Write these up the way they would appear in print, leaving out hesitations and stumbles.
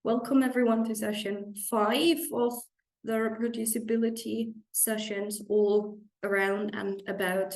Welcome everyone to session 5 of the reproducibility sessions, all around and about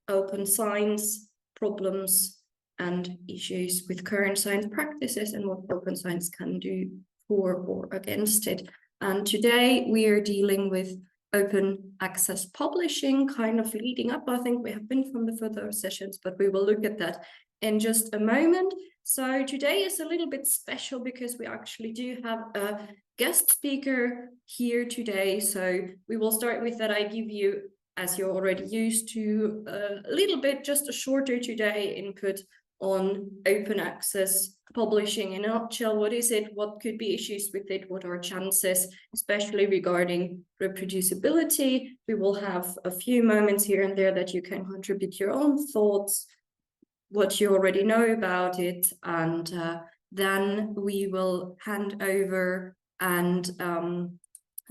open science problems and issues with current science practices and what open science can do for or against it. And today we are dealing with open access publishing, kind of leading up. I think we have been from the further sessions, but we will look at that in just a moment. So today is a little bit special because we actually do have a guest speaker here today. So we will start with that. I give you, as you're already used to, a little bit, just a shorter today input on open access publishing in a nutshell. What is it? What could be issues with it? What are chances, especially regarding reproducibility? We will have a few moments here and there that you can contribute your own thoughts, what you already know about it, and then we will hand over and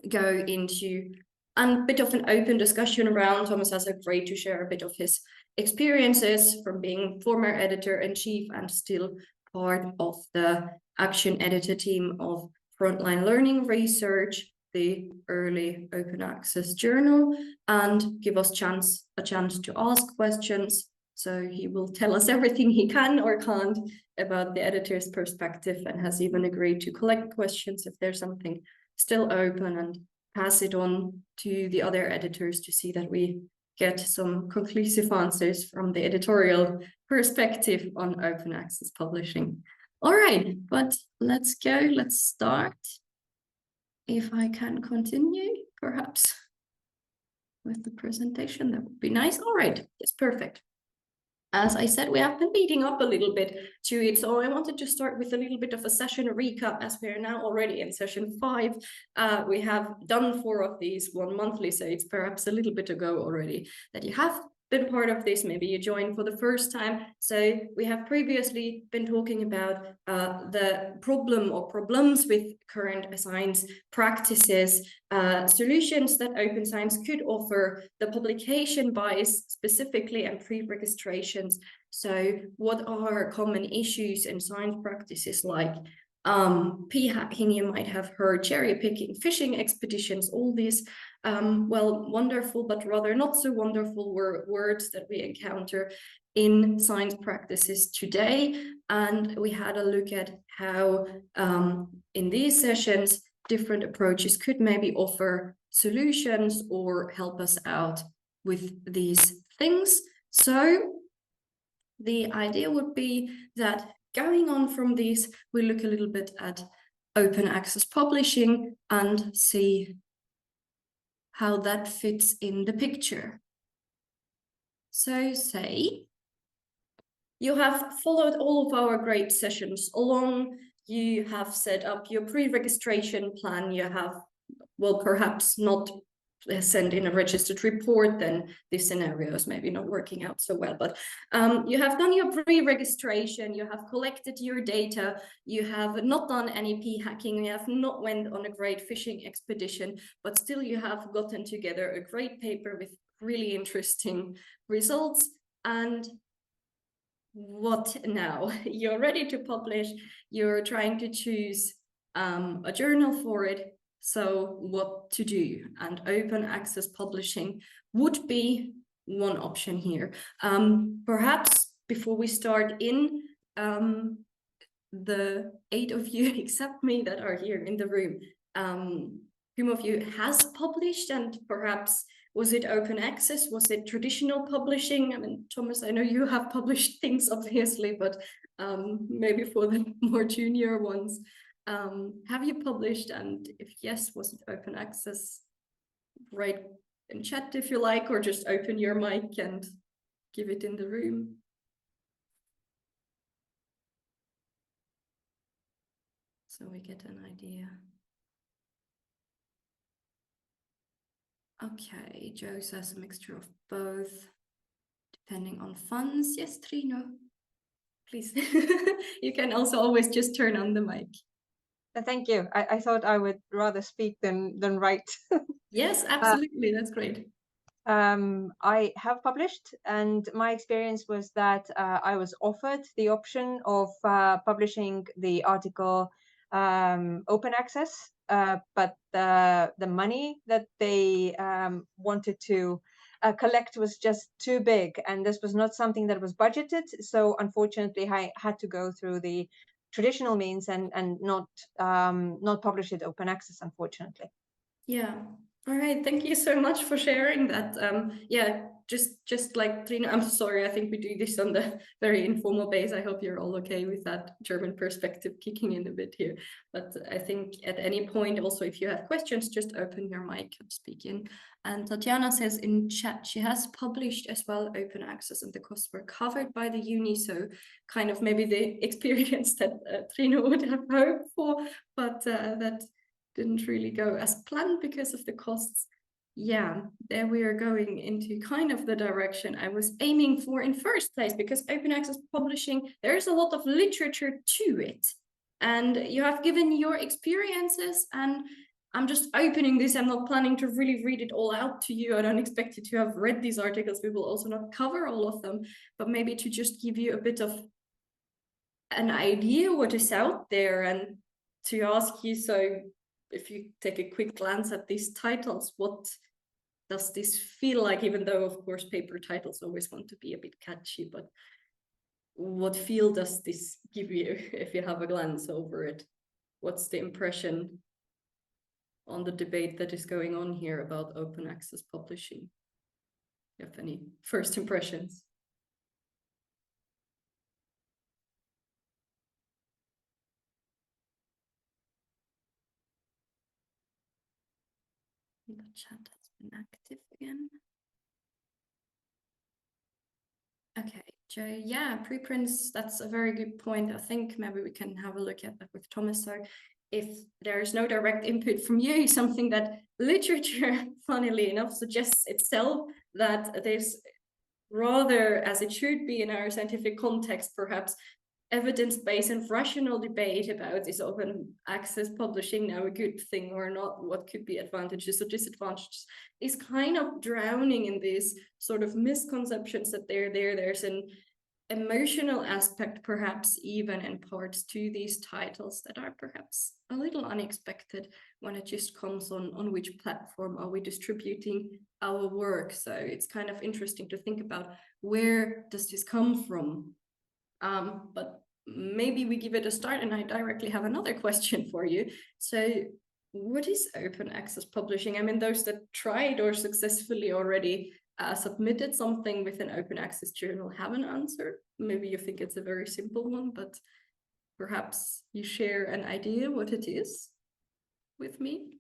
go into a bit of an open discussion around. Thomas has agreed to share a bit of his experiences from being former editor-in-chief and still part of the action editor team of Frontline Learning Research, the early open access journal, and give us a chance to ask questions. So he will tell us everything he can or can't about the editor's perspective, and has even agreed to collect questions if there's something still open and pass it on to the other editors to see that we get some conclusive answers from the editorial perspective on open access publishing. All right, but let's go, let's start. If I can continue, perhaps, with the presentation, that would be nice. All right, yes, perfect. As I said, we have been leading up a little bit to it, so I wanted to start with a little bit of a session recap, as we are now already in session 5. We have done 4 of these, 1 monthly, so it's perhaps a little bit ago already that you have been part of this. Maybe you joined for the first time. So we have previously been talking about the problem or problems with current science practices, solutions that open science could offer, the publication bias specifically, and pre-registrations. So what are common issues in science practices like p-hacking, you might have heard, cherry picking, fishing expeditions, all these well, wonderful but rather not so wonderful words that we encounter in science practices today. And we had a look at how in these sessions different approaches could maybe offer solutions or help us out with these things. So the idea would be that going on from these, we look a little bit at open access publishing and see how that fits in the picture. So say you have followed all of our great sessions along, you have set up your pre-registration plan, you have, well, perhaps not send in a registered report, then this scenario is maybe not working out so well, but you have done your pre-registration, you have collected your data, you have not done any p-hacking, you have not went on a great fishing expedition, but still you have gotten together a great paper with really interesting results. And what now? You're ready to publish, you're trying to choose a journal for it. So what to do? And open access publishing would be one option here. Perhaps before we start in, the 8 of you except me that are here in the room, whom of you has published, and perhaps was it open access? Was it traditional publishing? I mean, Thomas, I know you have published things obviously, but maybe for the more junior ones, have you published? And if yes, was it open access? Write in chat if you like, or just open your mic and give it in the room. So we get an idea. Okay, Joe says a mixture of both, depending on funds. Yes, Trino, please. You can also always just turn on the mic. Thank you. I thought I would rather speak than write. Yes, absolutely. That's great. I have published, and my experience was that I was offered the option of publishing the article open access, but the money that they wanted to collect was just too big, and this was not something that was budgeted. So unfortunately, I had to go through the traditional means and not publish it open access, unfortunately. Yeah. All right. Thank you so much for sharing that. Yeah, just like Trina, I'm sorry. I think we do this on the very informal base. I hope you're all okay with that German perspective kicking in a bit here. But I think at any point, also, if you have questions, just open your mic and speak in. And Tatiana says in chat, she has published as well open access and the costs were covered by the uni. So kind of maybe the experience that Trina would have hoped for, but that didn't really go as planned because of the costs. Yeah, there we are going into kind of the direction I was aiming for in first place, because open access publishing, there's a lot of literature to it. And you have given your experiences, and I'm just opening this. I'm not planning to really read it all out to you. I don't expect you to have read these articles. We will also not cover all of them, but maybe to just give you a bit of an idea what is out there, and to ask you, so if you take a quick glance at these titles, what does this feel like? Even though, of course, paper titles always want to be a bit catchy, but what feel does this give you if you have a glance over it? What's the impression on the debate that is going on here about open access publishing? Do you have any first impressions? The chat has been active again. Okay, Joe, yeah, preprints, that's a very good point. I think maybe we can have a look at that with Thomas. So if there's no direct input from you, something that literature, funnily enough, suggests itself, that there's rather, as it should be in our scientific context, perhaps evidence-based and rational debate about is open access publishing now a good thing or not, what could be advantages or disadvantages, is kind of drowning in these sort of misconceptions that there's an emotional aspect, perhaps even in parts, to these titles that are perhaps a little unexpected when it just comes on which platform are we distributing our work. So it's kind of interesting to think about, where does this come from? But maybe we give it a start, and I directly have another question for you. So what is open access publishing? I mean, those that tried or successfully already submitted something with an open access journal have an answer. Maybe you think it's a very simple one, but perhaps you share an idea what it is with me.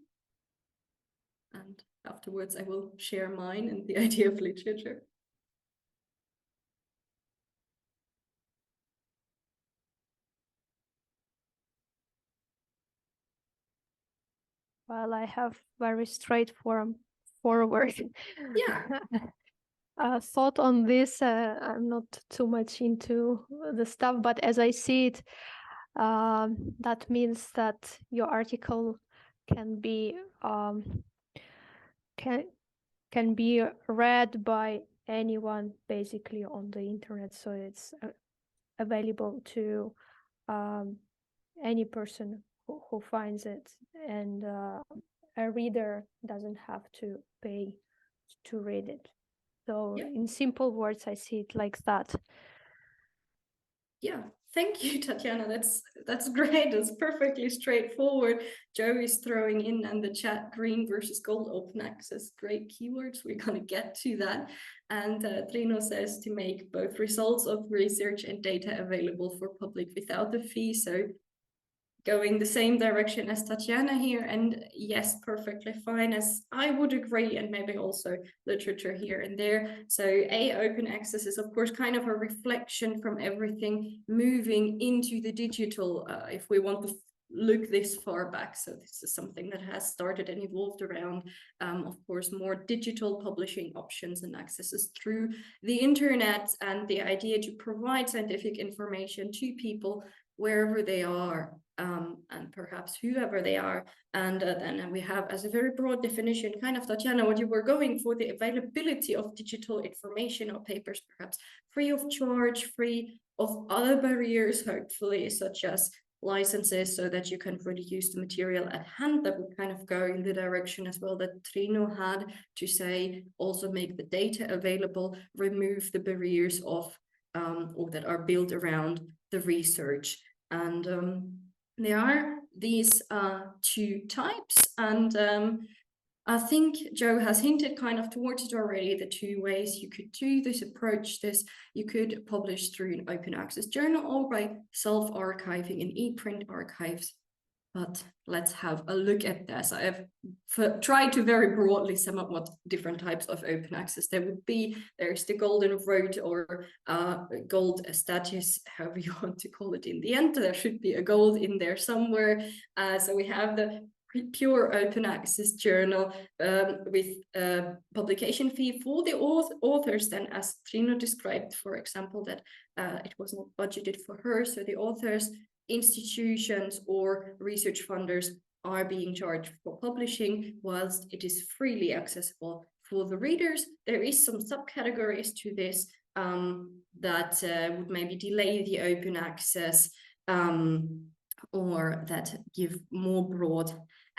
And afterwards I will share mine and the idea of literature. Well, I have very straightforward thought on this. I'm not too much into the stuff, but as I see it, that means that your article can be can be read by anyone basically on the internet, so it's available to any person who finds it, and a reader doesn't have to pay to read it. So in simple words, I see it like that. Yeah, thank you, Tatiana. That's great. That's perfectly straightforward. Joe is throwing in the chat, green versus gold open access. Great keywords. We're going to get to that. And Trino says to make both results of research and data available for public without a fee. So going the same direction as Tatiana here, and yes, perfectly fine, as I would agree, and maybe also literature here and there. So open access is of course kind of a reflection from everything moving into the digital, if we want to look this far back. So this is something that has started and evolved around, of course, more digital publishing options and accesses through the internet, and the idea to provide scientific information to people wherever they are. and perhaps whoever they are. And then we have, as a very broad definition, kind of, Tatiana, what you were going for, the availability of digital information or papers, perhaps free of charge, free of other barriers, hopefully, such as licenses, so that you can really use the material at hand. That would kind of go in the direction as well that Trino had, to say, also make the data available, remove the barriers of or that are built around the research. And there are these two types, and I think Joe has hinted kind of towards it already, the two ways you could do this, approach this. You could publish through an open access journal or by self-archiving in ePrint archives. But let's have a look at this. I have tried to very broadly sum up what different types of open access there would be. There's the golden road, or gold status, however you want to call it in the end. There should be a gold in there somewhere. So we have the pure open access journal with a publication fee for the authors, then, as Trino described, for example, that it was not budgeted for her. So the authors, institutions or research funders are being charged for publishing, whilst it is freely accessible for the readers. There is some subcategories to this that would maybe delay the open access or that give more broad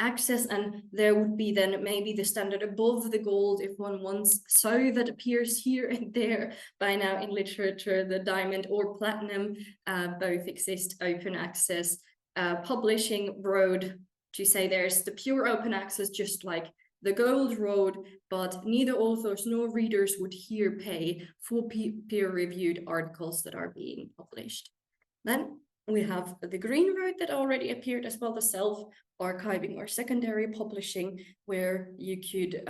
access, and there would be then maybe the standard above the gold if one wants. So that appears here and there by now in literature, the diamond or platinum, both exist. Open access publishing road, to say there's the pure open access, just like the gold road, but neither authors nor readers would here pay for peer-reviewed articles that are being published. Then we have the green road that already appeared as well, the self-archiving or secondary publishing, where you could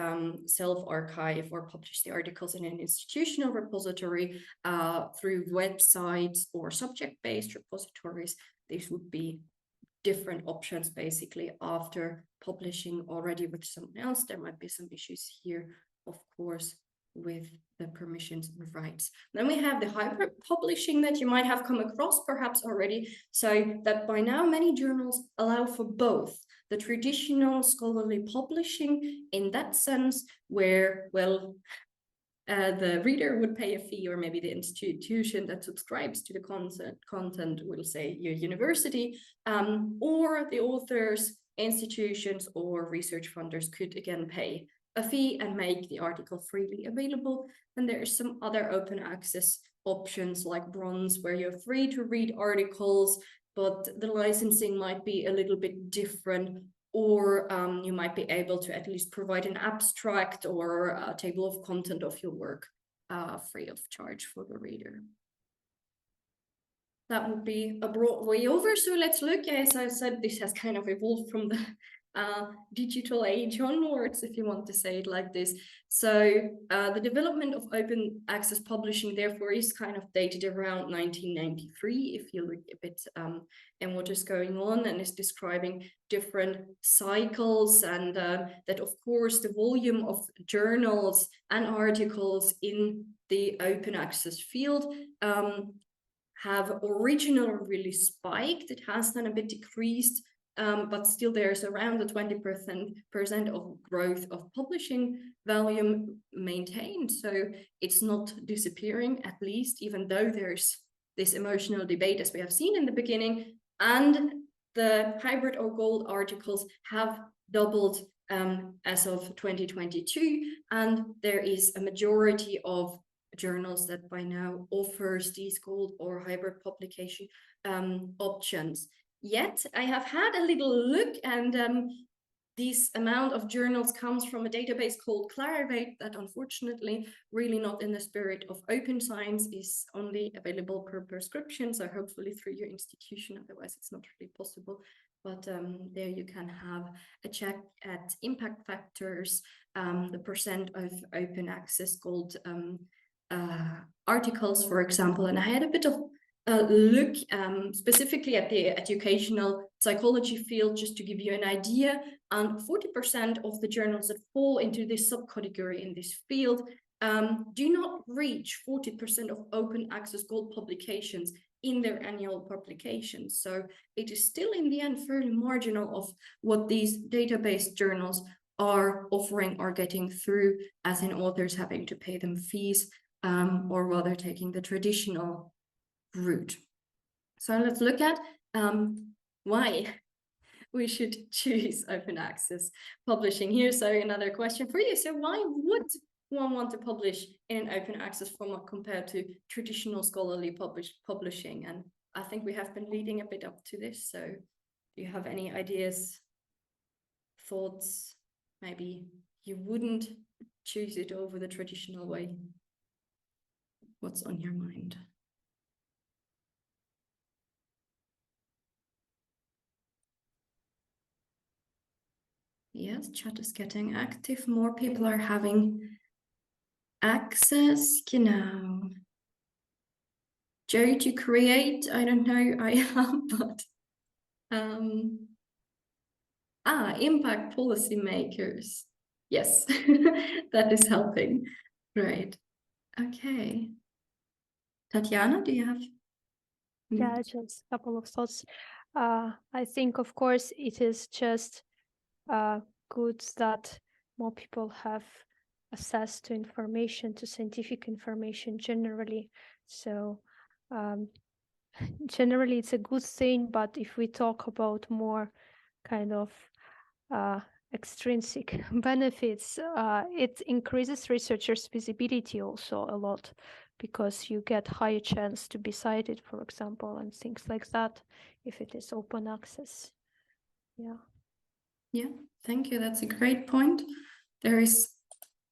self-archive or publish the articles in an institutional repository through websites or subject-based repositories. These would be different options, basically, after publishing already with someone else. There might be some issues here, of course, with the permissions and rights. Then we have the hybrid publishing that you might have come across perhaps already, so that by now many journals allow for both the traditional scholarly publishing in that sense, where, well, the reader would pay a fee, or maybe the institution that subscribes to the content will say your university, or the authors, institutions, or research funders could again pay a fee and make the article freely available. And there are some other open access options like bronze, where you're free to read articles, but the licensing might be a little bit different, or you might be able to at least provide an abstract or a table of content of your work free of charge for the reader. That would be a broad way over. So let's look, as I said, this has kind of evolved from the digital age onwards, if you want to say it like this. So the development of open access publishing, therefore, is kind of dated around 1993, if you look a bit and what is going on, and is describing different cycles, and that, of course, the volume of journals and articles in the open access field have originally really spiked. It has then a bit decreased, but still there's around the 20% of growth of publishing volume maintained. So it's not disappearing, at least, even though there's this emotional debate, as we have seen in the beginning, and the hybrid or gold articles have doubled as of 2022, and there is a majority of journals that by now offers these gold or hybrid publication options. Yet I have had a little look, and this amount of journals comes from a database called Clarivate that, unfortunately, really not in the spirit of open science, is only available per prescription, so hopefully through your institution, otherwise it's not really possible. But there you can have a check at impact factors, the percent of open access gold articles, for example, and I had a bit of look specifically at the educational psychology field, just to give you an idea. And 40% of the journals that fall into this subcategory in this field do not reach 40% of open access gold publications in their annual publications. So it is still in the end fairly marginal of what these database journals are offering or getting through, as in authors having to pay them fees, or rather taking the traditional route. So let's look at why we should choose open access publishing here. So another question for you. So why would one want to publish in an open access format compared to traditional scholarly publishing? And I think we have been leading a bit up to this. So do you have any ideas, thoughts? Maybe you wouldn't choose it over the traditional way. What's on your mind? Yes, chat is getting active. More people are having access. Genau. Joe, to create, I don't know, I am, but impact policymakers. Yes, that is helping. Right. Okay. Tatiana, do you have? Yeah, just a couple of thoughts. I think, of course, it is just good that more people have access to information, to scientific information generally. So generally it's a good thing, but if we talk about more kind of extrinsic benefits, it increases researchers' visibility also a lot, because you get higher chance to be cited, for example, and things like that, if it is open access. Yeah, thank you. That's a great point. There is,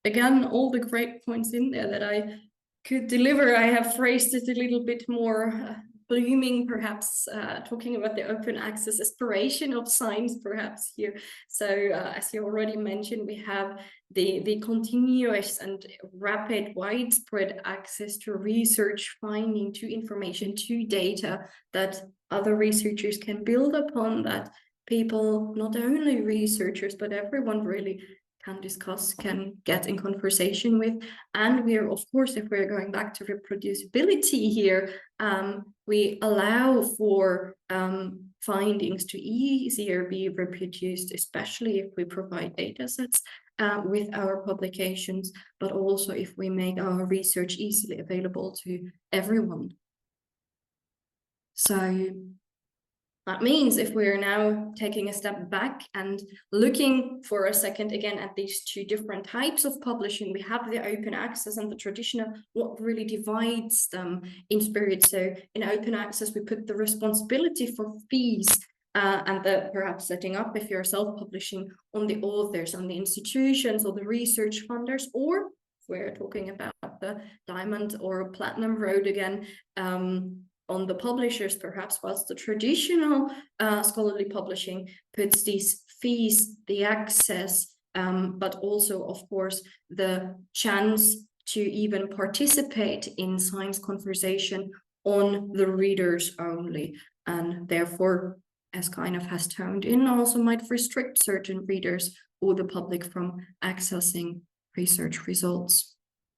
again, all the great points in there that I could deliver. I have phrased it a little bit more blooming, perhaps, talking about the open access aspiration of science, perhaps here. So as you already mentioned, we have the continuous and rapid widespread access to research finding, to information, to data that other researchers can build upon, that people, not only researchers, but everyone really can discuss, can get in conversation with. And we are, of course, if we're going back to reproducibility here, we allow for findings to easier be reproduced, especially if we provide data sets with our publications, but also if we make our research easily available to everyone. So that means if we're now taking a step back and looking for a second again at these two different types of publishing, we have the open access and the traditional. What really divides them in spirit? So in open access, we put the responsibility for fees and the perhaps setting up, if you're self-publishing, on the authors, on the institutions or the research funders, or if we're talking about the diamond or platinum road again, on the publishers, perhaps, whilst the traditional scholarly publishing puts these fees, the access, but also, of course, the chance to even participate in science conversation on the readers only, and therefore, as kind of has toned in, also might restrict certain readers or the public from accessing research results.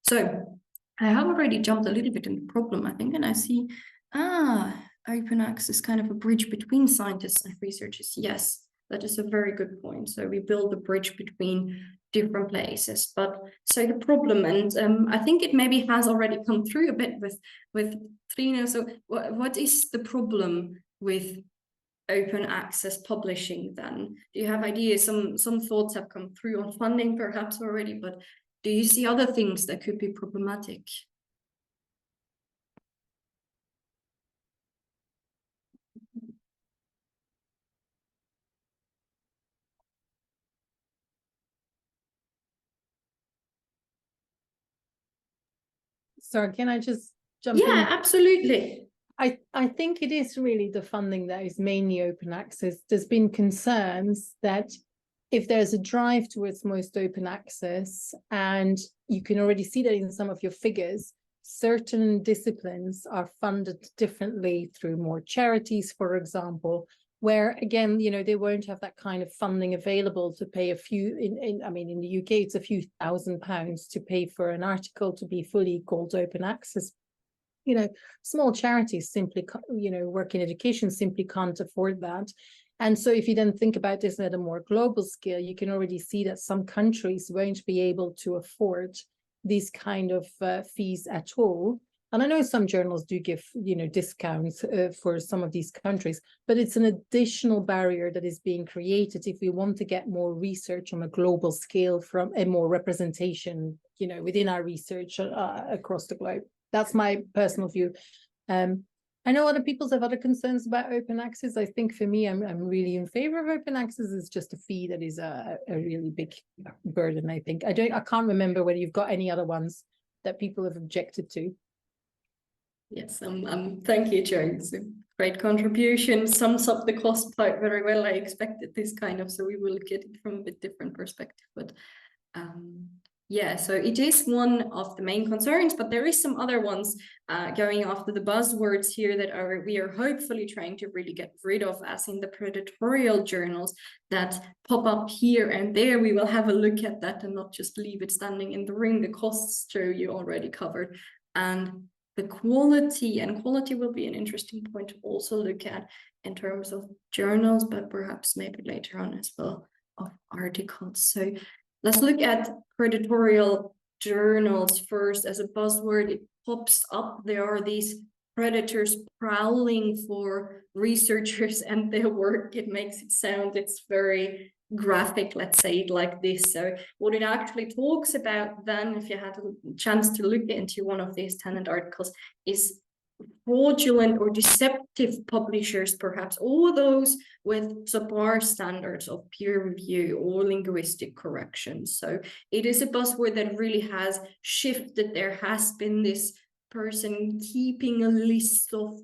So I have already jumped a little bit in the problem, I think, and I see open access, kind of a bridge between scientists and researchers. Yes, that is a very good point. So we build a bridge between different places. But so the problem, and I think it maybe has already come through a bit with Trina. So what is the problem with open access publishing then? Do you have ideas? Some thoughts have come through on funding perhaps already, but do you see other things that could be problematic? Sorry, can I just jump in? Yeah, absolutely. I think it is really the funding that is mainly open access. There's been concerns that if there's a drive towards most open access, and you can already see that in some of your figures, certain disciplines are funded differently through more charities, for example, where again, you know, they won't have that kind of funding available to pay a few, I mean, in the UK, it's a few £1,000s to pay for an article to be fully called open access. you know, small charities simply, you know, work in education simply can't afford that. And so if you then think about this at a more global scale, you can already see that some countries won't be able to afford these kind of fees at all. And I know some journals do give, you know, discounts for some of these countries, but it's an additional barrier that is being created if we want to get more research on a global scale from a more representation, you know, within our research across the globe. That's my personal view. I know other people have other concerns about open access. I think for me, I'm really in favor of open access. It's just a fee that is a really big burden, I think. I can't remember whether you've got any other ones that people have objected to. Yes, thank you, Joe. It's a great contribution. Sums up the cost part very well. I expected this kind of, so we will look at it from a bit different perspective. But yeah, so it is one of the main concerns, but there is some other ones going after the buzzwords here that we are hopefully trying to really get rid of, as in the predatorial journals that pop up here and there. We will have a look at that and not just leave it standing in the ring. The costs, Joe, you already covered. And the quality, and quality will be an interesting point to also look at in terms of journals, but perhaps maybe later on as well of articles. So let's look at predatorial journals first as a buzzword. It pops up. There are these predators prowling for researchers and their work. It makes it sound, it's very graphic, let's say it like this. So what it actually talks about then, if you had a chance to look into one of these tenant articles, is fraudulent or deceptive publishers, perhaps, all those with subpar standards of peer review or linguistic corrections. So it is a buzzword that really has shifted. There has been this person keeping a list of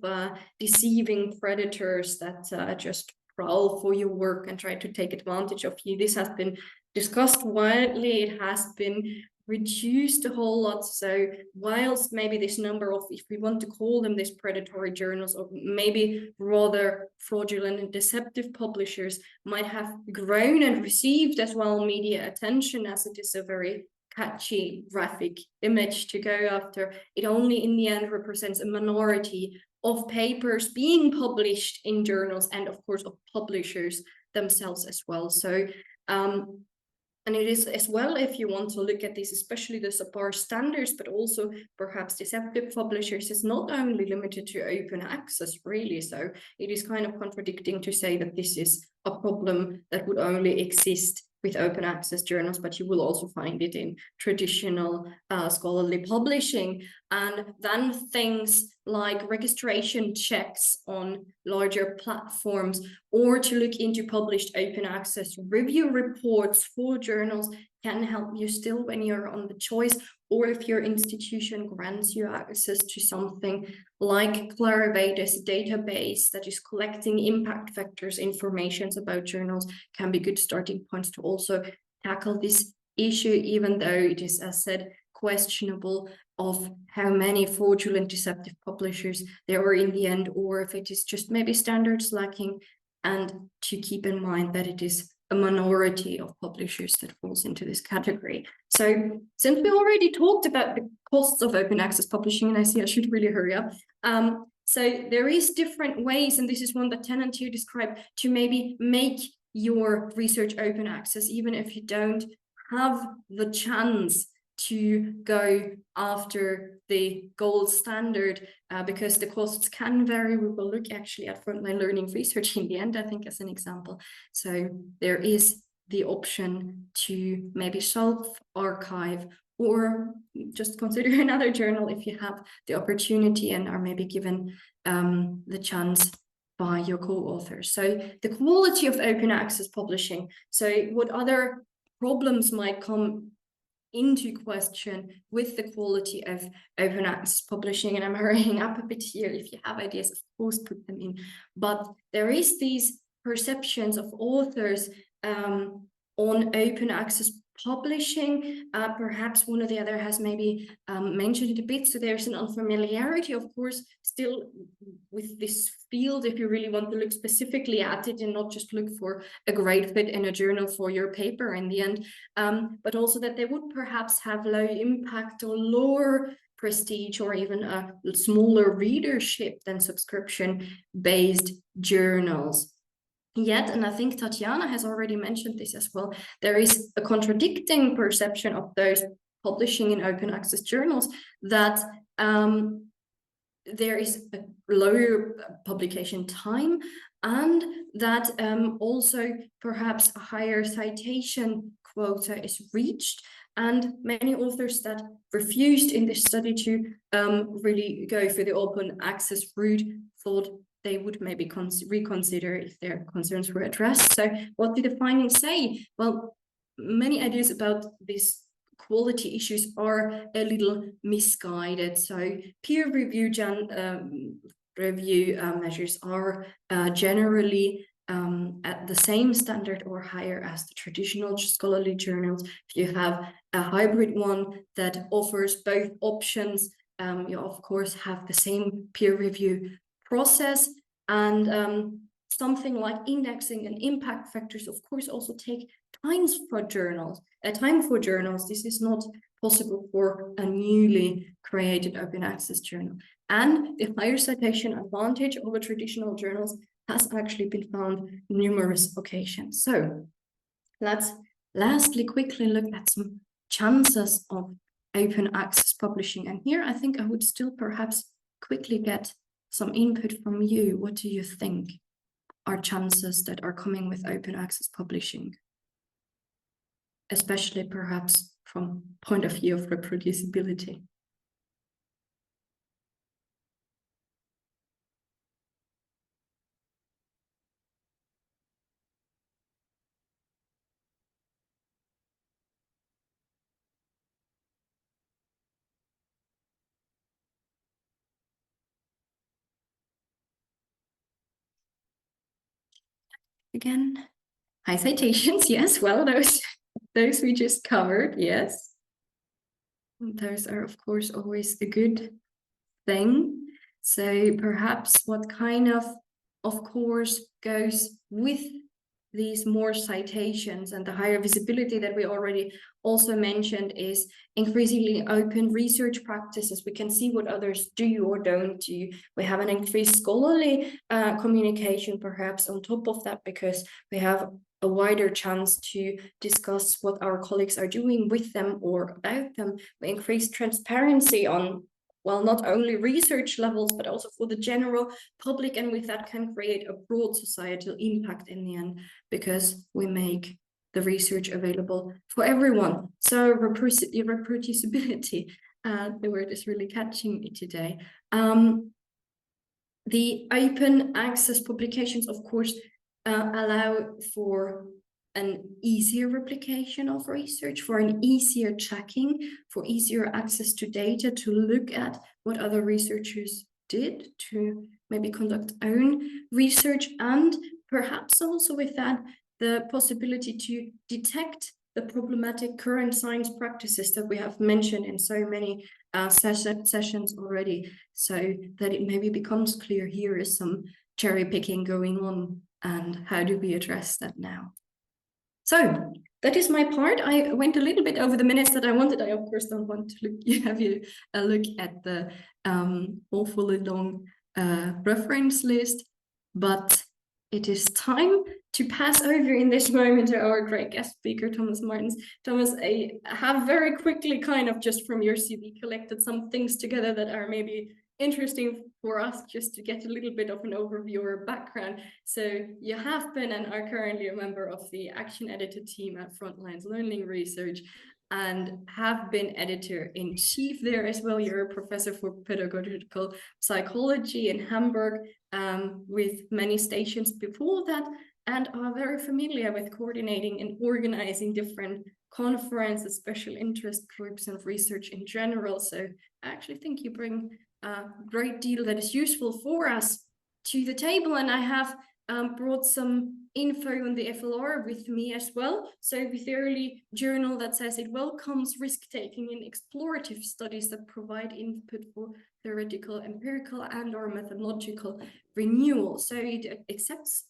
deceiving predators that just prowl for your work and try to take advantage of you. This has been discussed widely. It has been reduced a whole lot. So whilst maybe this number of, if we want to call them these predatory journals, or maybe rather fraudulent and deceptive publishers, might have grown and received as well media attention, as it is a very catchy graphic image to go after, it only in the end represents a minority of papers being published in journals, and of course of publishers themselves as well. So and it is as well, if you want to look at this, especially the subpar standards, but also perhaps deceptive publishers, is not only limited to open access, really. So it is kind of contradicting to say that this is a problem that would only exist with open access journals, but you will also find it in traditional scholarly publishing. And then things like registration checks on larger platforms, or to look into published open access review reports for journals, can help you still when you're on the choice, or if your institution grants you access to something like Clarivate, database that is collecting impact factors information about journals, can be good starting points to also tackle this issue, even though it is, as said, questionable of how many fraudulent deceptive publishers there are in the end, or if it is just maybe standards lacking, and to keep in mind that it is a minority of publishers that falls into this category. So since we already talked about the costs of open access publishing, and I see I should really hurry up, so there is different ways, and this is one that Tennant here described, to maybe make your research open access, even if you don't have the chance to go after the gold standard, because the costs can vary. We will look actually at frontline learning research in the end, I think, as an example. So there is the option to maybe self-archive, or just consider another journal if you have the opportunity and are maybe given the chance by your co-authors. So the quality of open access publishing. So what other problems might come into question with the quality of open access publishing? And I'm hurrying up a bit here. If you have ideas, of course, put them in. But there is these perceptions of authors on open access publishing. Perhaps one or the other has maybe mentioned it a bit. So there's an unfamiliarity, of course, still with this field, if you really want to look specifically at it and not just look for a great fit in a journal for your paper in the end, but also that they would perhaps have low impact or lower prestige or even a smaller readership than subscription-based journals. Yet, and I think Tatiana has already mentioned this as well, there is a contradicting perception of those publishing in open access journals that there is a lower publication time, and that also perhaps a higher citation quota is reached. And many authors that refused in this study to really go for the open access route thought they would maybe reconsider if their concerns were addressed. So what did the findings say? Well, many ideas about these quality issues are a little misguided. So peer review measures are generally at the same standard or higher as the traditional scholarly journals. If you have a hybrid one that offers both options, you of course have the same peer review process, and something like indexing and impact factors of course also take time for journals. This is not possible for a newly created open access journal. And the higher citation advantage over traditional journals has actually been found numerous occasions. So let's lastly quickly look at some chances of open access publishing. And here I think I would still perhaps quickly get some input from you. What do you think are chances that are coming with open access publishing? Especially perhaps from point of view of reproducibility. Again, high citations, yes, well, those we just covered, yes. Those are, of course, always a good thing. So perhaps what kind of course, goes with these more citations and the higher visibility that we already also mentioned is increasingly open research practices. We can see what others do or don't do. We have an increased scholarly communication perhaps on top of that, because we have a wider chance to discuss what our colleagues are doing with them or about them. We increase transparency on, well, not only research levels, but also for the general public. And with that can create a broad societal impact in the end, because we make the research available for everyone. So reproducibility, the word is really catching me today. The open access publications, of course, allow for an easier replication of research, for an easier checking, for easier access to data, to look at what other researchers did, to maybe conduct own research, and perhaps also with that, the possibility to detect the problematic current science practices that we have mentioned in so many sessions already, so that it maybe becomes clear here is some cherry picking going on, and how do we address that now? So that is my part. I went a little bit over the minutes that I wanted. I of course don't want to have you look at the awfully long reference list, but it is time to pass over in this moment to our great guest speaker, Thomas Martens. Thomas, I have very quickly kind of just from your CV collected some things together that are maybe interesting for us, just to get a little bit of an overview or background. So you have been and are currently a member of the Action Editor team at Frontlines Learning Research, and have been editor-in-chief there as well. You're a professor for pedagogical psychology in Hamburg, with many stations before that, and are very familiar with coordinating and organizing different conferences, special interest groups, and research in general. So I actually think you bring a great deal that is useful for us to the table, and I have brought some info on the FLR with me as well. So with the early journal that says it welcomes risk-taking in explorative studies that provide input for theoretical, empirical, and or methodological renewal. So it accepts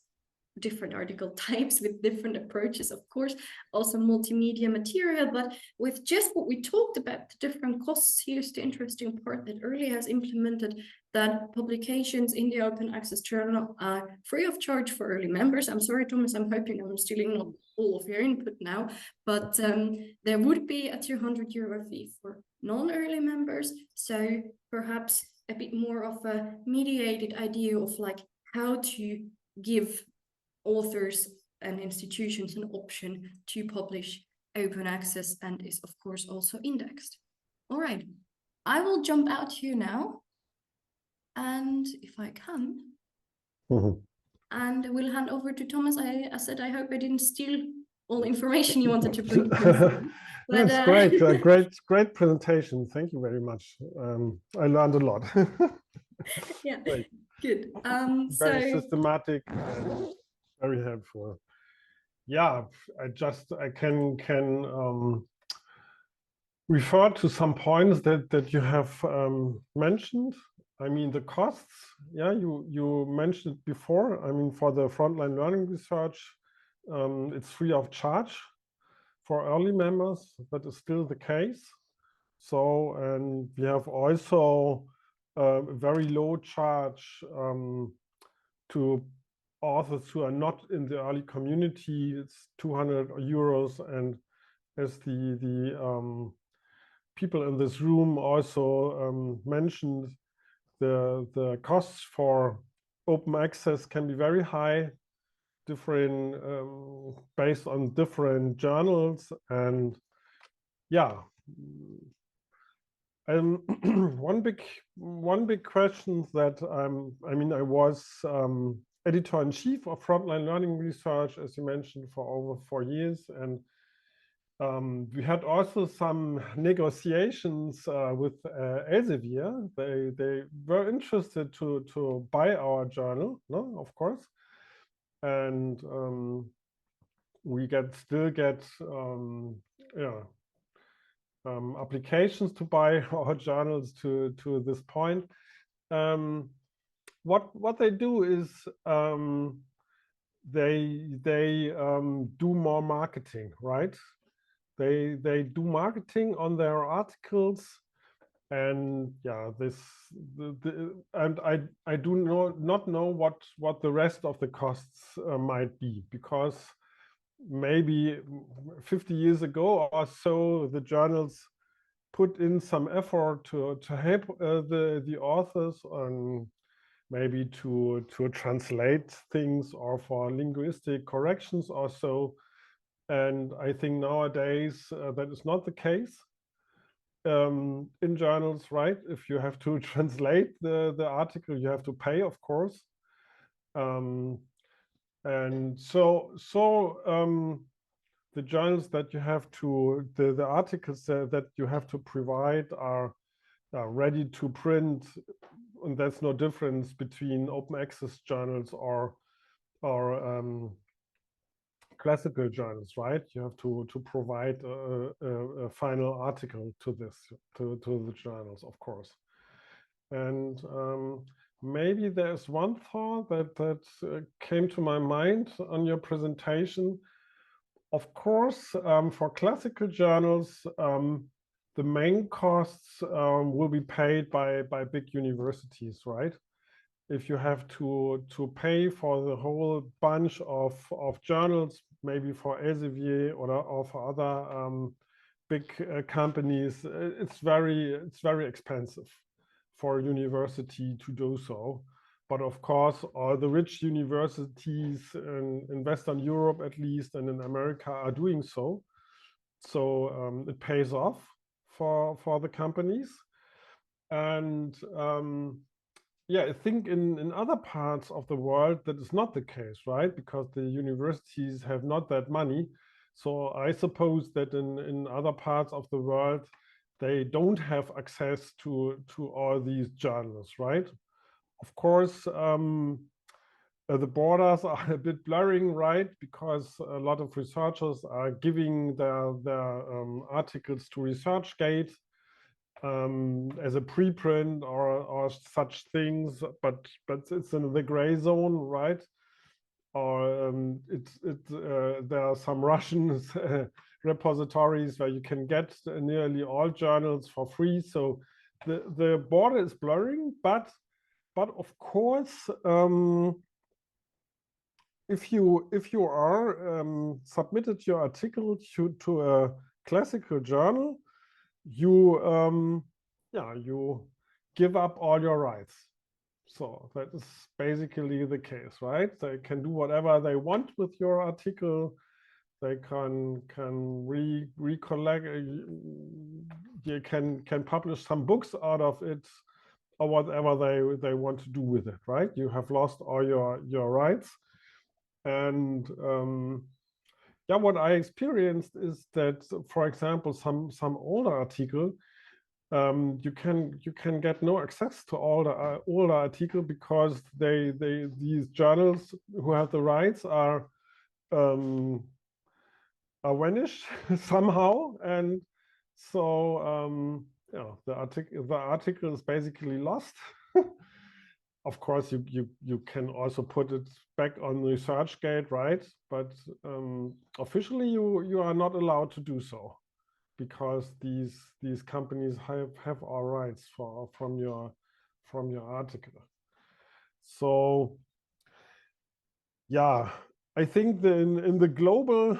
different article types with different approaches, of course, also multimedia material. But with just what we talked about, the different costs, here's the interesting part that Early has implemented, that publications in the open access journal are free of charge for early members. I'm sorry, Thomas, I'm hoping I'm stealing not all of your input now, but there would be a €200 fee for non-early members. So perhaps a bit more of a mediated idea of like how to give authors and institutions an option to publish open access, and is of course also indexed. All right, I will jump out here now, and if I can, and we'll hand over to Thomas. I said I hope I didn't steal all the information you wanted to bring. But, that's great, great presentation. Thank you very much. I learned a lot. Yeah, great. Good. Very systematic and very helpful. Yeah, I can refer to some points that you have mentioned. I mean, the costs, yeah, you mentioned it before. I mean, for the frontline learning research, it's free of charge for early members. That is still the case. So, and we have also a very low charge to authors who are not in the early community. It's €200, and as the people in this room also mentioned, the costs for open access can be very high, different based on different journals. And yeah, one big question that I mean, I was editor-in-chief of Frontline Learning Research, as you mentioned, for over 4 years, and we had also some negotiations with Elsevier. They were interested to buy our journal, no, of course, and we still get applications to buy our journals to this point. What they do is they do more marketing, right? They do marketing on their articles, and yeah, and I do not know what the rest of the costs might be, because maybe 50 years ago or so, the journals put in some effort to help the authors on maybe to translate things or for linguistic corrections or so. And I think nowadays that is not the case in journals, right? If you have to translate the article, you have to pay, of course. And so the journals that you have to, the articles that you have to provide are ready to print, and there's no difference between open access journals or classical journals, right? You have to provide a final article to the journals, of course. And maybe there's one thought that came to my mind on your presentation. Of course, for classical journals, the main costs will be paid by big universities, right? If you have to pay for the whole bunch of journals, maybe for Elsevier or for other big companies, it's very expensive for a university to do so. But of course, all the rich universities in Western Europe, at least, and in America are doing so. So it pays off for the companies. And yeah, I think in other parts of the world that is not the case, right? Because the universities have not that money. So I suppose that in other parts of the world, they don't have access to all these journals, right? Of course, the borders are a bit blurring, right? Because a lot of researchers are giving their articles to ResearchGate as a preprint or such things, but it's in the gray zone, right? Or there are some Russian repositories where you can get nearly all journals for free. So the border is blurring, but of course, if you are submitted your article to a classical journal, you you give up all your rights. So that is basically the case, right? They can do whatever they want with your article. They can recollect. You can publish some books out of it, or whatever they want to do with it, right? You have lost all your rights. And yeah, what I experienced is that, for example, some older article, you can get no access to all the older article because these journals who have the rights are vanished somehow, and so the article is basically lost. Of course, you can also put it back on ResearchGate, right? But officially, you are not allowed to do so, because these companies have all rights from your article. So yeah, I think in the global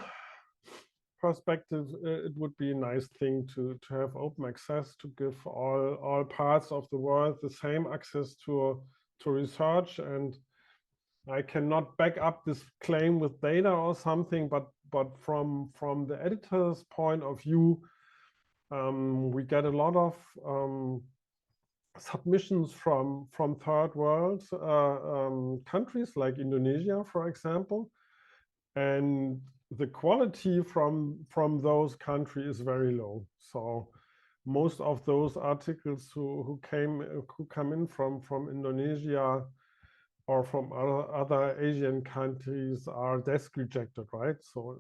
perspective, it would be a nice thing to have open access, to give all parts of the world the same access to research. And I cannot back up this claim with data or something, but from the editor's point of view, we get a lot of submissions from third world countries like Indonesia, for example, and the quality from those countries is very low. So most of those articles who come in from Indonesia or from other Asian countries are desk rejected, right? So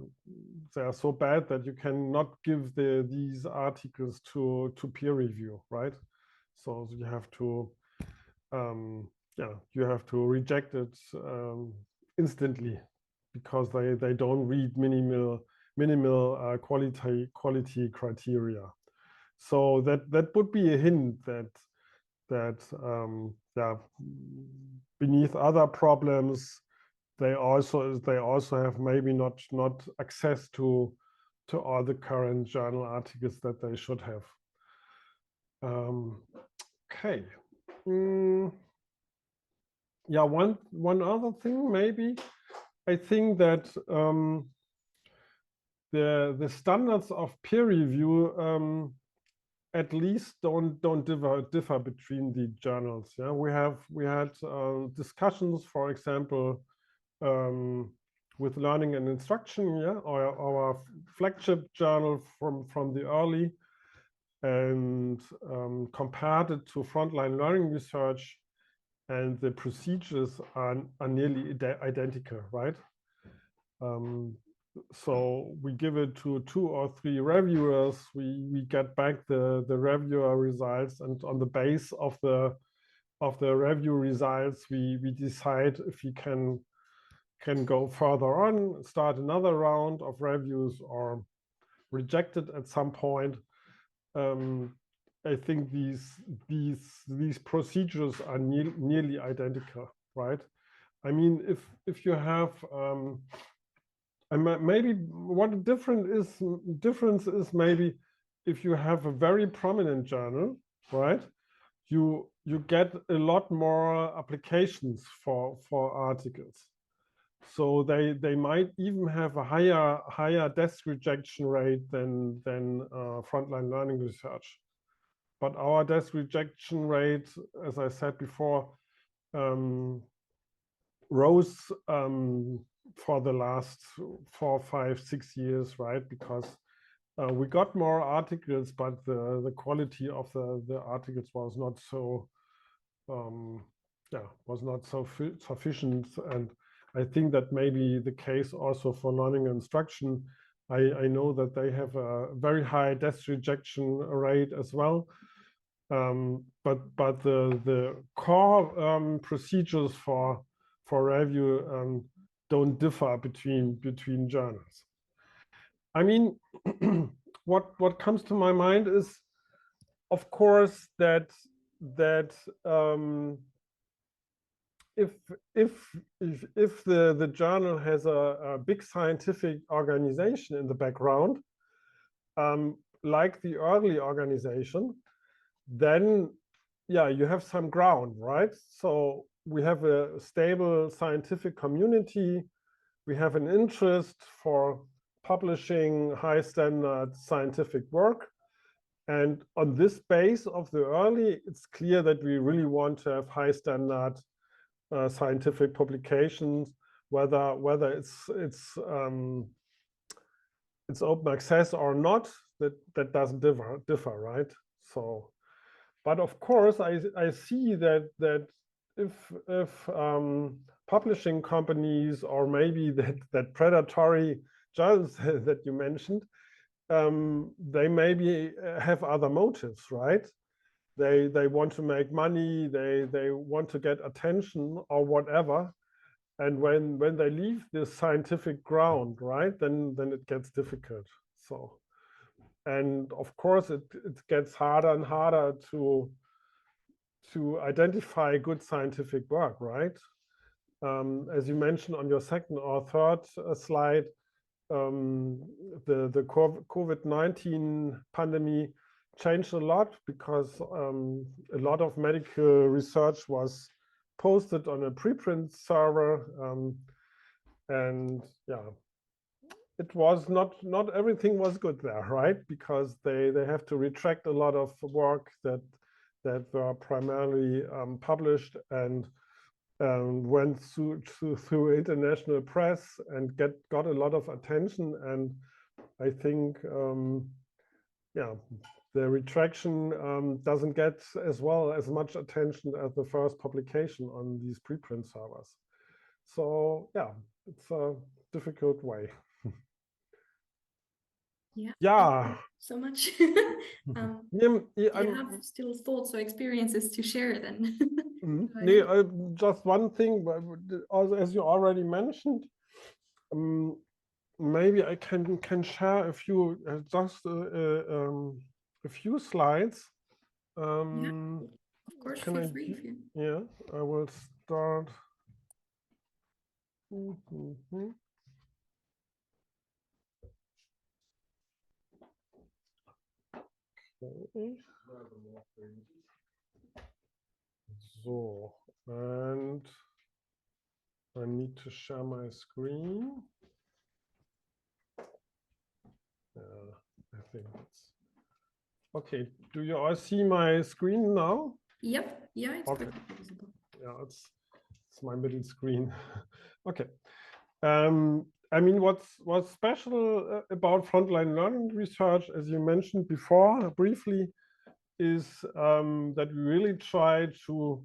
they are so bad that you cannot give these articles to peer review, right? So you have to, you have to reject it instantly, because they don't read minimal quality criteria. So that would be a hint that beneath other problems, they also have maybe not access to all the current journal articles that they should have. Okay. Yeah, one other thing maybe. I think that the standards of peer review at least don't differ between the journals. Yeah, we had discussions, for example, with Learning and Instruction, yeah, our flagship journal from the early, and compared it to frontline learning research, and the procedures are nearly identical, right? So we give it to 2 or 3 reviewers. We get back the reviewer results, and on the base of the review results, we decide if we can go further on, start another round of reviews, or reject it at some point. I think these procedures are nearly identical, right? I mean, if you have maybe what difference is maybe if you have a very prominent journal, right? You get a lot more applications for articles, so they might even have a higher desk rejection rate than frontline learning research. But our desk rejection rate, as I said before, rose for the last 4, 5, 6 years, right? Because we got more articles, but the quality of the articles was not so sufficient. And I think that may be the case also for Learning and Instruction. I know that they have a very high desk rejection rate as well. But the core procedures for review don't differ between journals. I mean, what comes to my mind is, of course, that if the journal has a big scientific organization in the background, like the early organization, then yeah, you have some ground, right? So we have a stable scientific community. We have an interest for publishing high standard scientific work. And on this base of the early, it's clear that we really want to have high standard scientific publications, whether it's open access or not, that doesn't differ, right? So, but of course, I see that if publishing companies, or maybe that predatory journals that you mentioned, they maybe have other motives, right? They want to make money, they want to get attention or whatever. And when they leave this scientific ground, right, then it gets difficult. So, and of course it gets harder and harder to identify good scientific work, right? As you mentioned on your second or third slide, the COVID-19 pandemic changed a lot, because a lot of medical research was posted on a preprint server, and yeah, it was not everything was good there, right? Because they have to retract a lot of work that were primarily published and went through international press and got a lot of attention. And I think yeah, the retraction doesn't get as much attention as the first publication on these preprint servers. So yeah, it's a difficult way. Yeah. Yeah. So much. Yeah, Do you have still thoughts or experiences to share then? just one thing, but as you already mentioned, maybe I can share a few just a few slides. Yeah, of course, feel free if you... Yeah, I will start. Okay. So, and I need to share my screen. I think it's okay. Do you all see my screen now? Yep. Yeah, it's okay. perfectly visible. Yeah, it's my middle screen. Okay. I mean, what's special about frontline learning research, as you mentioned before briefly, is that we really try to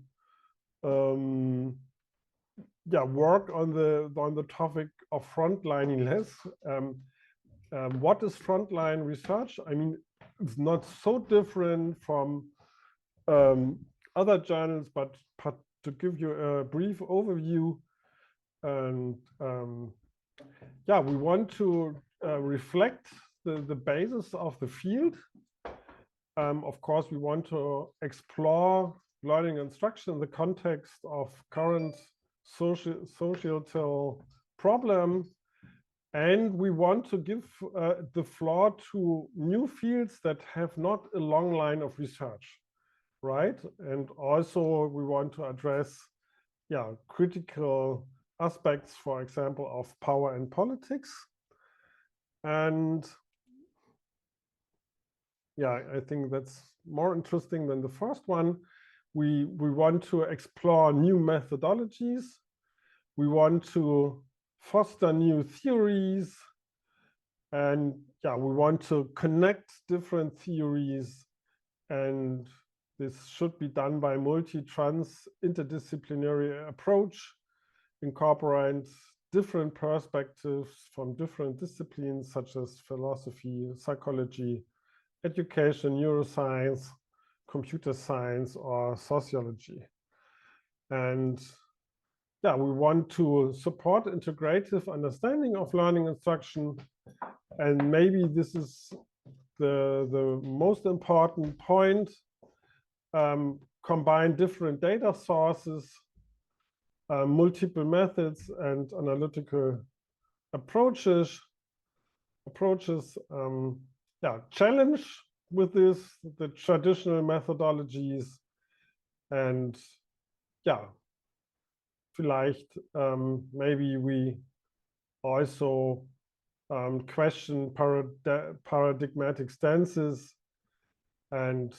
work on the topic of frontlininess. What is frontline research? I mean, it's not so different from other journals, but to give you a brief overview, and yeah, we want to reflect the basis of the field. Of course, we want to explore learning instruction in the context of current societal problem. And we want to give the floor to new fields that have not a long line of research, right? And also we want to address, yeah, critical aspects, for example, of power and politics. And yeah, I think that's more interesting than the first one. We want to explore new methodologies. We want to foster new theories. And yeah, we want to connect different theories. And this should be done by multi-trans interdisciplinary approach, incorporate different perspectives from different disciplines such as philosophy, psychology, education, neuroscience, computer science, or sociology. And yeah, we want to support integrative understanding of learning instruction. And maybe this is the most important point. Combine different data sources, multiple methods and analytical approaches. Yeah, challenge with this the traditional methodologies, and yeah, vielleicht maybe we also question paradigmatic stances, and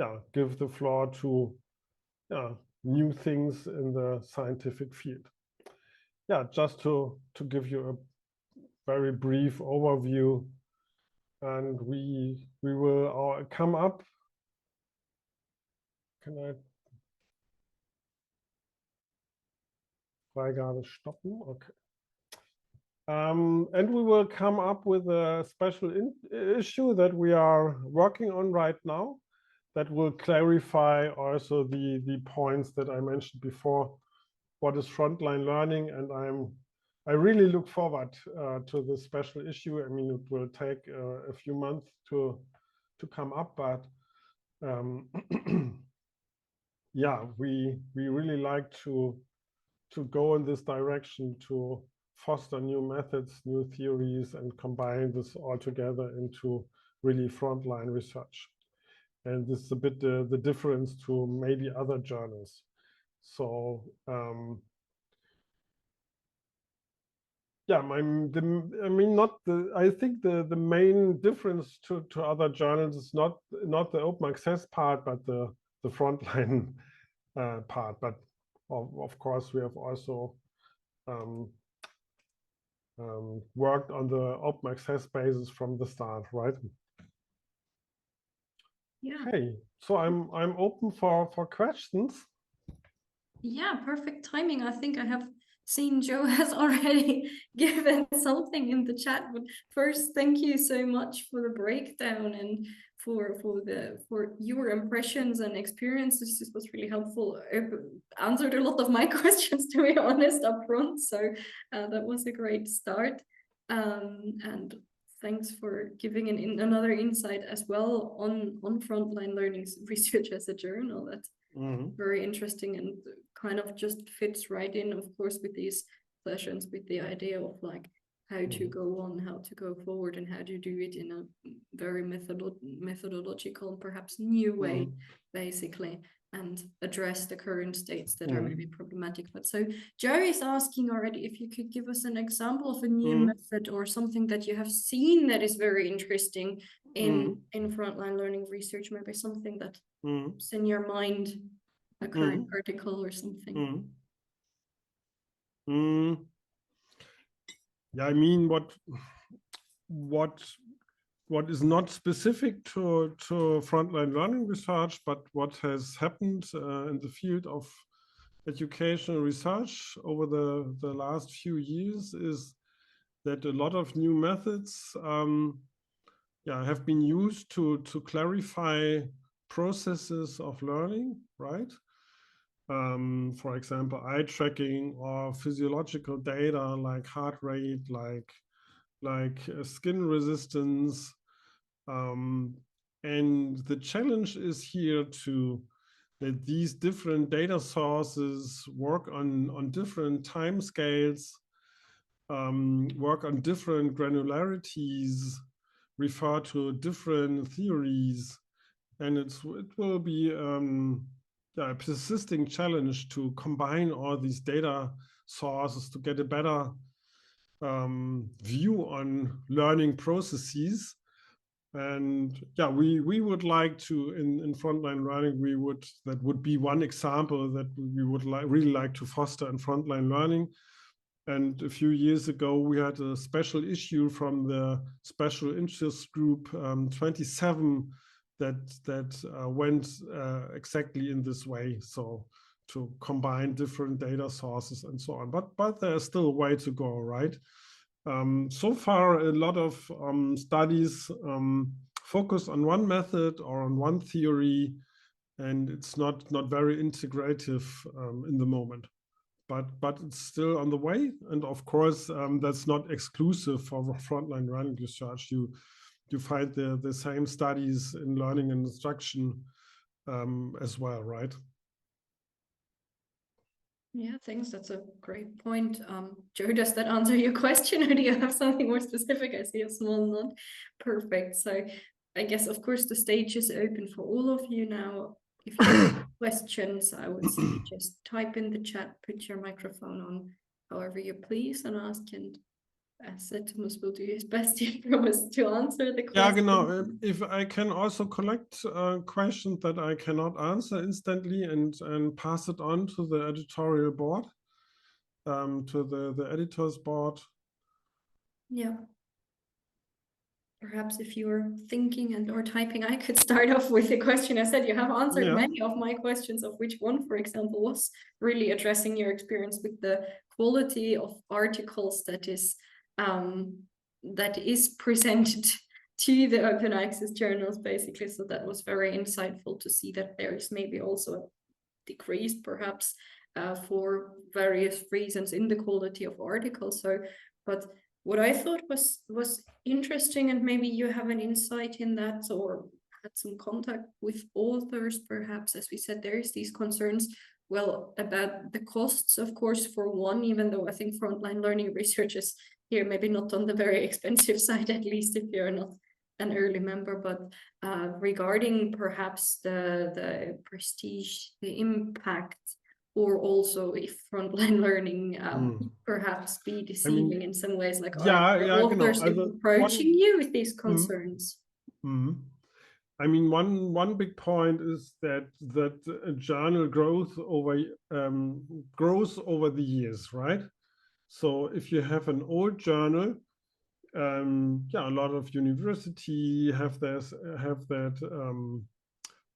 yeah, give the floor to new things in the scientific field. Yeah, just to give you a very brief overview, and we will come up. Can I Freigabe stoppen? Okay. And we will come up with a special issue that we are working on right now that will clarify also the points that I mentioned before. What is frontline learning? And I really look forward to this special issue. I mean, it will take a few months to come up, but yeah, we really like to go in this direction to foster new methods, new theories, and combine this all together into really frontline research. And this is a bit the difference to maybe other journals. So yeah, I think the main difference to other journals is not the open access part, but the frontline part. But of course, we have also worked on the open access basis from the start, right? Yeah. Okay, so I'm open for questions. Yeah, perfect timing. I think I have seen Joe has already given something in the chat, but first, thank you so much for the breakdown and for your impressions and experiences. This was really helpful. It answered a lot of my questions, to be honest, up front. So that was a great start. And thanks for giving another insight as well on frontline learning research as a journal. That's very interesting and kind of just fits right in, of course, with these sessions, with the idea of like how to go on, how to go forward, and how to do it in a very methodological and perhaps new way, basically, and address the current states that are maybe problematic. But so Joe is asking already if you could give us an example of a new method or something that you have seen that is very interesting in frontline learning research, maybe something that is in your mind, a current article or something. Yeah, I mean, what is not specific to frontline learning research, but what has happened in the field of educational research over the last few years is that a lot of new methods have been used to clarify processes of learning, right? For example, eye tracking or physiological data like heart rate, like skin resistance. And the challenge is here that these different data sources work on different time scales, work on different granularities, refer to different theories, and it will be a persisting challenge to combine all these data sources to get a better view on learning processes. And yeah, we would like to in frontline learning, that would be one example that we would really like to foster in frontline learning. And a few years ago, we had a special issue from the special interest group 27 that went exactly in this way. So to combine different data sources and so on. But there's still a way to go, right? So far, a lot of studies focus on one method or on one theory, and it's not very integrative in the moment. but it's still on the way. And of course, that's not exclusive for frontline learning research. You find the same studies in learning and instruction as well, right? Yeah, thanks. That's a great point. Joe, does that answer your question, or do you have something more specific? I see a small nod. Perfect. So I guess, of course, the stage is open for all of you now. If you have questions, I would say just type in the chat, put your microphone on however you please, and ask. And as said, Thomas will do his best, he promised, to answer the question. Yeah, genau. If I can also collect questions that I cannot answer instantly and pass it on to the editorial board, to the editor's board. Yeah. Perhaps if you're thinking and or typing, I could start off with the question. I said you have answered many of my questions, of which one, for example, was really addressing your experience with the quality of articles that is presented to the open access journals, basically. So that was very insightful to see that there is maybe also a decrease, perhaps, for various reasons in the quality of articles. So, but what I thought was interesting, and maybe you have an insight in that, or had some contact with authors, perhaps, as we said, there is these concerns, well, about the costs, of course, for one, even though I think frontline learning research is here maybe not on the very expensive side, at least if you're not an early member, but regarding perhaps the prestige, the impact, or also if frontline learning perhaps be deceiving in some ways, like are authors approaching you with these concerns? I mean, one big point is that a journal grows over the years, right? So if you have an old journal, a lot of university have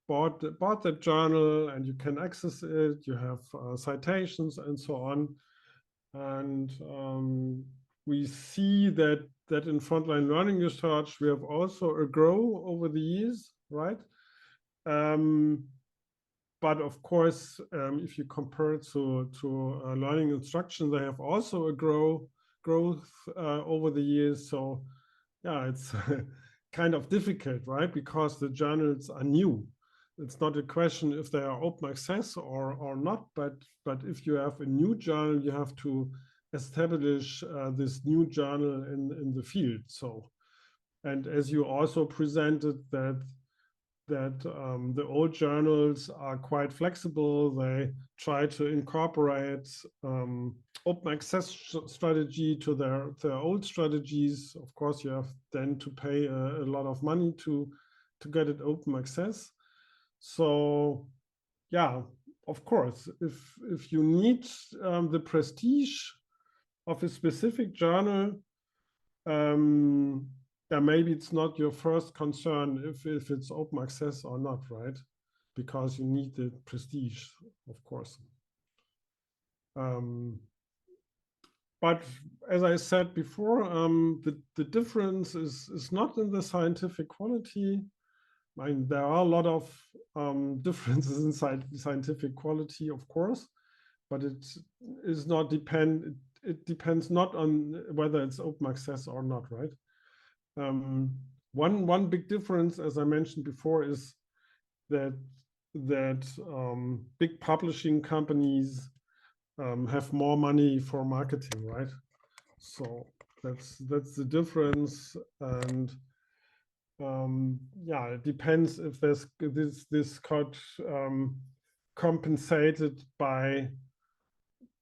bought that journal, and you can access it. You have citations and so on, and we see that in frontline learning research we have also a grow over the years, right? But of course, if you compare it to learning instruction, they have also a growth over the years. So yeah, it's kind of difficult, right? Because the journals are new. It's not a question if they are open access or not, but if you have a new journal, you have to establish this new journal in the field. So, and as you also presented that the old journals are quite flexible. They try to incorporate open access strategy to their old strategies. Of course, you have then to pay a lot of money to get it open access. So yeah, of course, if you need the prestige of a specific journal, yeah, maybe it's not your first concern if it's open access or not, right? Because you need the prestige, of course. But as I said before, the difference is not in the scientific quality. I mean, there are a lot of differences in scientific quality, of course, but it is not depend. It depends not on whether it's open access or not, right? One big difference, as I mentioned before, is that big publishing companies have more money for marketing, right? So that's the difference, and yeah, it depends if this got compensated by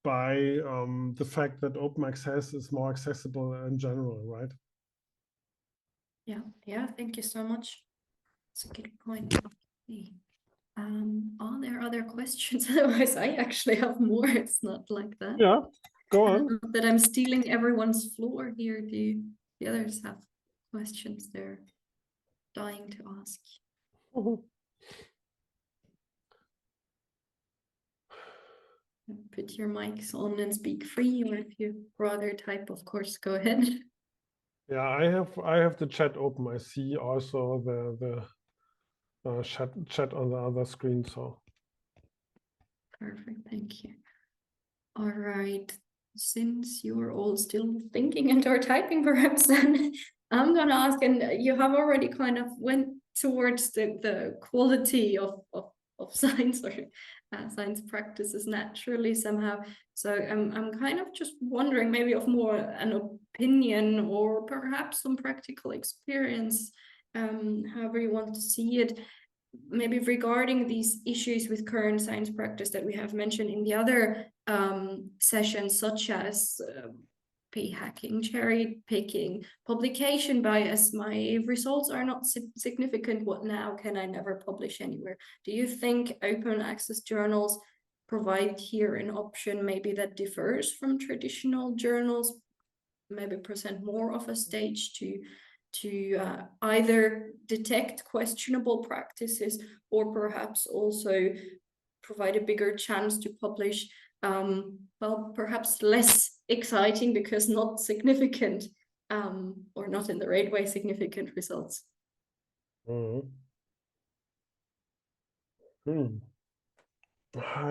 the fact that open access is more accessible in general, right? Yeah, thank you so much. That's a good point. Okay. Are there other questions? Otherwise, I actually have more. It's not like that. Yeah, go on. That I'm stealing everyone's floor here. Do the others have questions they're dying to ask? Put your mics on and speak free, or if you rather type, of course, go ahead. Yeah, I have the chat open. I see also the chat on the other screen. So perfect, thank you. All right. Since you're all still thinking and are typing, perhaps then I'm gonna ask, and you have already kind of went towards the quality of science or science practices naturally somehow. So I'm kind of just wondering, maybe of more an opinion or perhaps some practical experience, however you want to see it. Maybe regarding these issues with current science practice that we have mentioned in the other sessions, such as p-hacking, cherry picking, publication bias, my results are not significant, what now, can I never publish anywhere? Do you think open access journals provide here an option maybe that differs from traditional journals, maybe present more of a stage to either detect questionable practices or perhaps also provide a bigger chance to publish, well, perhaps less exciting because not significant, or not in the right way significant results? I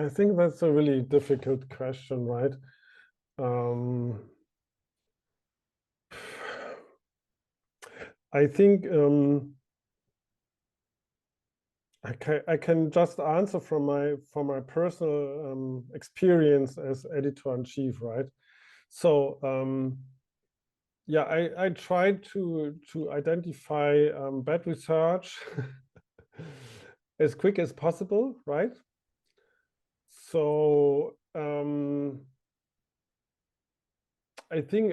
think that's a really difficult question, right? I think I can just answer from my personal experience as editor-in-chief, right? So yeah, I tried to identify bad research as quick as possible, right? So I think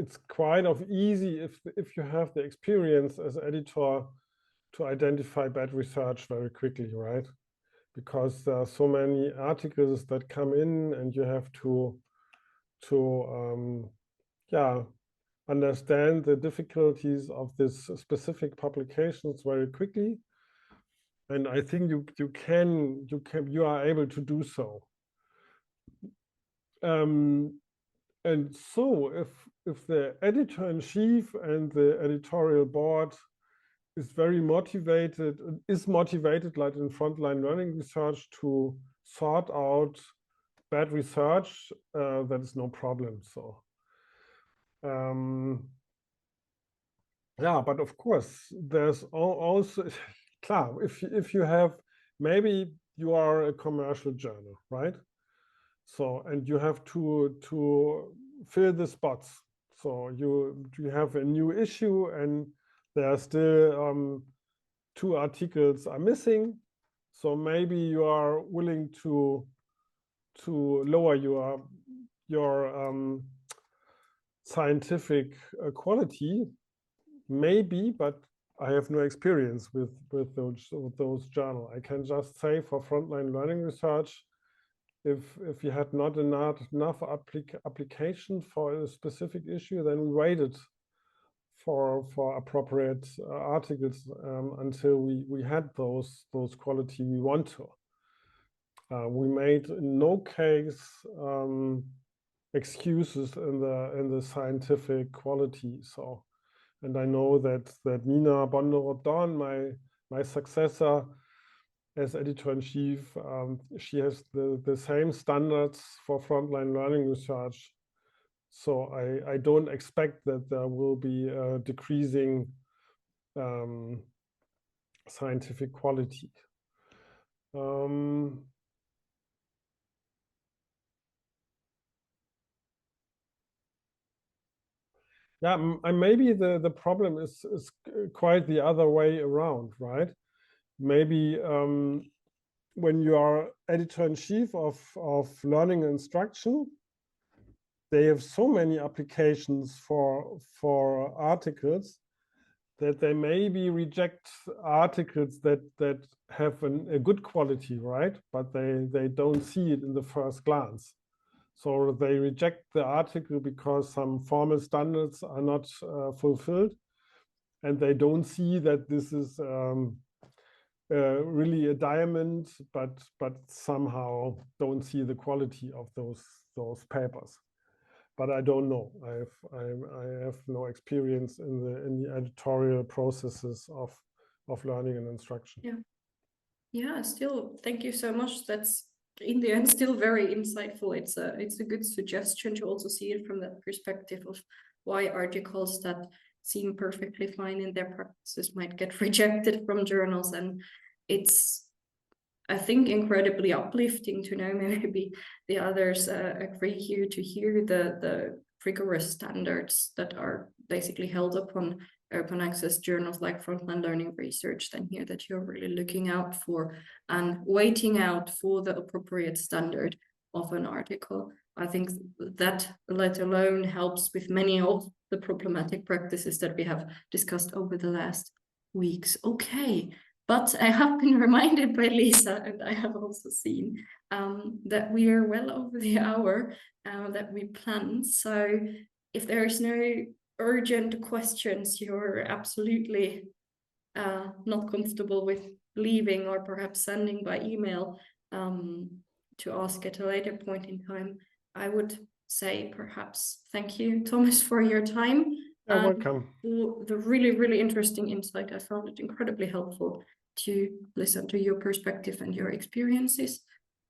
it's quite easy if you have the experience as editor to identify bad research very quickly, right? Because there are so many articles that come in, and you have to yeah, understand the difficulties of this specific publications very quickly. And I think you are able to do so. And so if the editor-in-chief and the editorial board is very motivated, like in frontline learning research, to sort out bad research, that is no problem. So yeah, but of course there's also klar, if you have, maybe you are a commercial journal, right? So, and you have to fill the spots. So you have a new issue and there are still 2 articles are missing. So maybe you are willing to lower your scientific quality, maybe, but I have no experience with those journals. I can just say for frontline learning research, if you had not enough application for a specific issue, then we waited for appropriate articles until we had those quality we want to. We made in no case excuses in the scientific quality. So, and I know that Nina Bonderot-Dorn, my successor as editor-in-chief, she has the same standards for frontline learning research. So I don't expect that there will be a decreasing scientific quality. Yeah, maybe the problem is quite the other way around, right? Maybe when you are editor-in-chief of learning and instruction, they have so many applications for articles that they maybe reject articles that have a good quality, right? But they don't see it in the first glance. So they reject the article because some formal standards are not fulfilled, and they don't see that this is really a diamond, but somehow don't see the quality of those papers. But I don't know. I have no experience in the editorial processes of learning and instruction. Yeah. Yeah, still, thank you so much. That's in the end still very insightful. It's a good suggestion to also see it from that perspective of why articles that seem perfectly fine in their practices might get rejected from journals. And it's, I think, incredibly uplifting to know, maybe the others agree here, to hear the rigorous standards that are basically held upon open access journals like Frontline Learning Research, then hear that you're really looking out for and waiting out for the appropriate standard of an article. I think that, let alone, helps with many of the problematic practices that we have discussed over the last weeks. Okay, but I have been reminded by Lisa, and I have also seen that we are well over the hour that we planned. So if there is no urgent questions you're absolutely not comfortable with leaving or perhaps sending by email to ask at a later point in time, I would say perhaps thank you, Thomas, for your time. You're welcome. For the really, really interesting insight. I found it incredibly helpful to listen to your perspective and your experiences.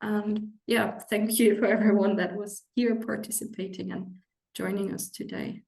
And yeah, thank you for everyone that was here participating and joining us today.